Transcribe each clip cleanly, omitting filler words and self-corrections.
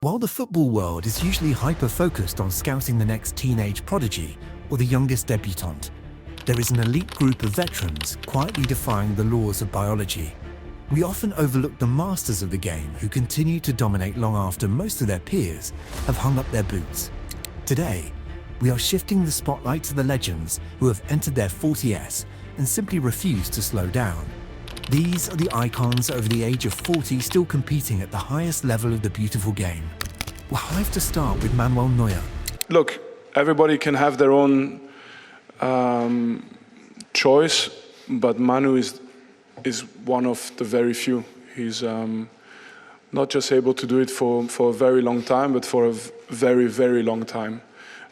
While the football world is usually hyper-focused on scouting the next teenage prodigy or the youngest debutant, there is an elite group of veterans quietly defying the laws of biology. We often overlook the masters of the game who continue to dominate long after most of their peers have hung up their boots. Today, we are shifting the spotlight to the legends who have entered their 40s and simply refuse to slow down. These are the icons over the age of 40 still competing at the highest level of the beautiful game. We'll have to start with Manuel Neuer. Look, everybody can have their own choice, but Manu is one of the very few. He's not just able to do it for a very long time, but for a very, very long time.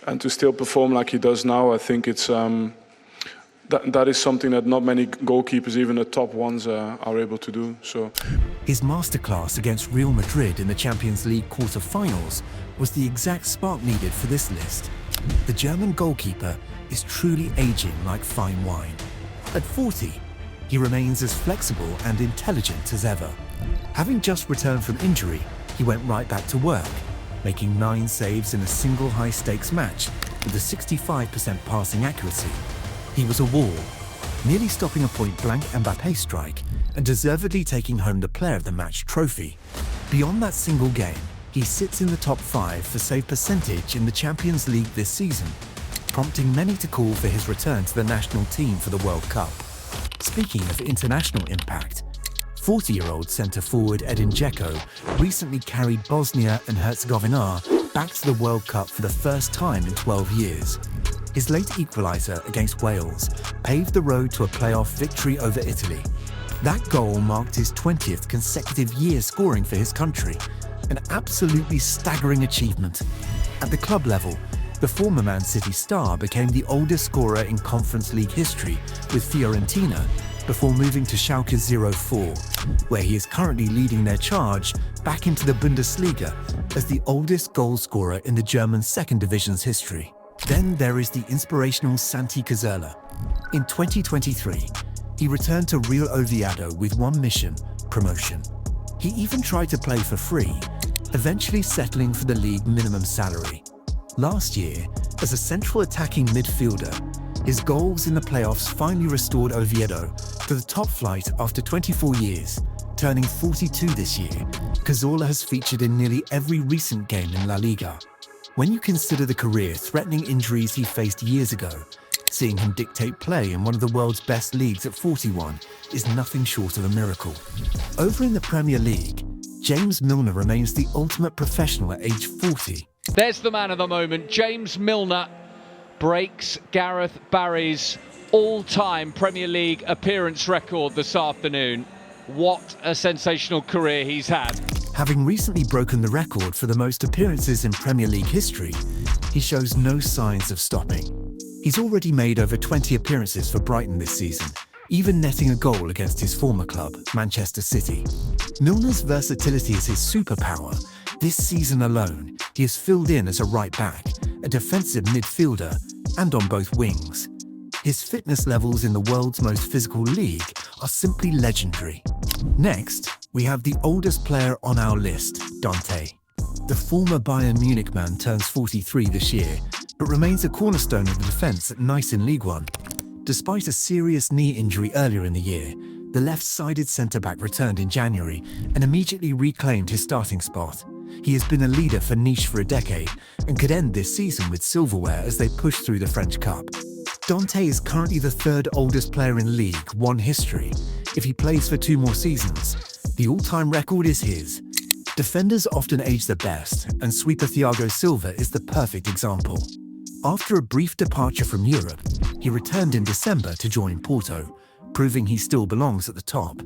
And to still perform like he does now, I think it's that is something that not many goalkeepers, even the top ones, are able to do. So, his masterclass against Real Madrid in the Champions League quarter-finals was the exact spark needed for this list. The German goalkeeper is truly aging like fine wine. At 40, he remains as flexible and intelligent as ever. Having just returned from injury, he went right back to work, making 9 saves in a single high-stakes match with a 65% passing accuracy. He was a wall, nearly stopping a point-blank Mbappé strike and deservedly taking home the Player of the Match trophy. Beyond that single game, he sits in the top 5 for save percentage in the Champions League this season, prompting many to call for his return to the national team for the World Cup. Speaking of international impact, 40-year-old centre-forward Edin Džeko recently carried Bosnia and Herzegovina back to the World Cup for the first time in 12 years. His late equaliser against Wales paved the road to a playoff victory over Italy. That goal marked his 20th consecutive year scoring for his country, an absolutely staggering achievement. At the club level, the former Man City star became the oldest scorer in Conference League history with Fiorentina before moving to Schalke 04, where he is currently leading their charge back into the Bundesliga as the oldest goal scorer in the German second division's history. Then there is the inspirational Santi Cazorla. In 2023, he returned to Real Oviedo with one mission: promotion. He even tried to play for free, eventually settling for the league minimum salary. Last year, as a central attacking midfielder, his goals in the playoffs finally restored Oviedo to the top flight after 24 years. Turning 42 this year, Cazorla has featured in nearly every recent game in La Liga. When you consider the career-threatening injuries he faced years ago, seeing him dictate play in one of the world's best leagues at 41 is nothing short of a miracle. Over in the Premier League, James Milner remains the ultimate professional at age 40. There's the man of the moment. James Milner breaks Gareth Barry's all-time Premier League appearance record this afternoon. What a sensational career he's had. Having recently broken the record for the most appearances in Premier League history, he shows no signs of stopping. He's already made over 20 appearances for Brighton this season, even netting a goal against his former club, Manchester City. Milner's versatility is his superpower. This season alone, he has filled in as a right-back, a defensive midfielder, and on both wings. His fitness levels in the world's most physical league are simply legendary. Next, we have the oldest player on our list, Dante. The former Bayern Munich man turns 43 this year, but remains a cornerstone of the defence at Nice in League One. Despite a serious knee injury earlier in the year, the left-sided centre-back returned in January and immediately reclaimed his starting spot. He has been a leader for Nice for a decade and could end this season with silverware as they push through the French Cup. Dante is currently the 3rd oldest player in League One history. If he plays for 2 more seasons, the all-time record is his. Defenders often age the best, and sweeper Thiago Silva is the perfect example. After a brief departure from Europe, he returned in December to join Porto, proving he still belongs at the top.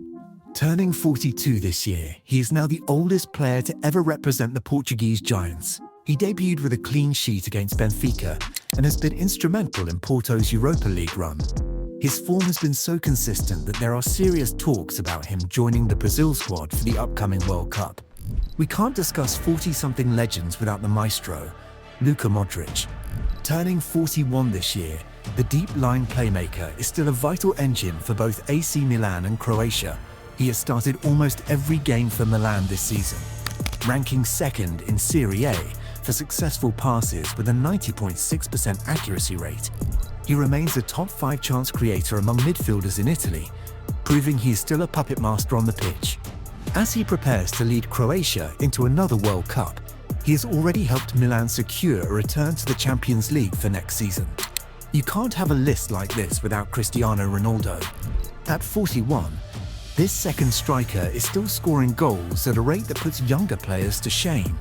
Turning 42 this year, he is now the oldest player to ever represent the Portuguese Giants. He debuted with a clean sheet against Benfica and has been instrumental in Porto's Europa League run. His form has been so consistent that there are serious talks about him joining the Brazil squad for the upcoming World Cup. We can't discuss 40-something legends without the maestro, Luka Modrić. Turning 41 this year, the deep-line playmaker is still a vital engine for both AC Milan and Croatia. He has started almost every game for Milan this season. ranking second in Serie A for successful passes with a 90.6% accuracy rate. He remains a top 5 chance creator among midfielders in Italy, proving he is still a puppet master on the pitch. As he prepares to lead Croatia into another World Cup, he has already helped Milan secure a return to the Champions League for next season. You can't have a list like this without Cristiano Ronaldo. At 41, this second striker is still scoring goals at a rate that puts younger players to shame.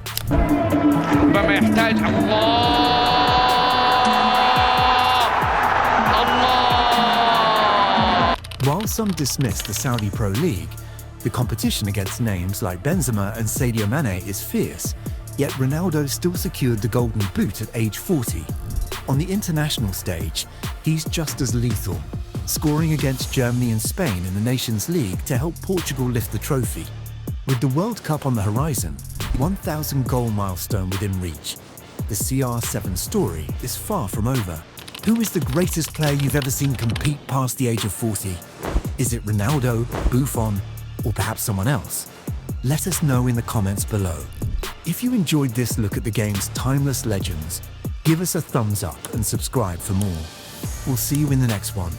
While some dismiss the Saudi Pro League, the competition against names like Benzema and Sadio Mane is fierce, yet Ronaldo still secured the Golden Boot at age 40. On the international stage, he's just as lethal, scoring against Germany and Spain in the Nations League to help Portugal lift the trophy. With the World Cup on the horizon, 1,000 goal milestone within reach, the CR7 story is far from over. Who is the greatest player you've ever seen compete past the age of 40? Is it Ronaldo, Buffon, or perhaps someone else? Let us know in the comments below. If you enjoyed this look at the game's timeless legends, give us a thumbs up and subscribe for more. We'll see you in the next one.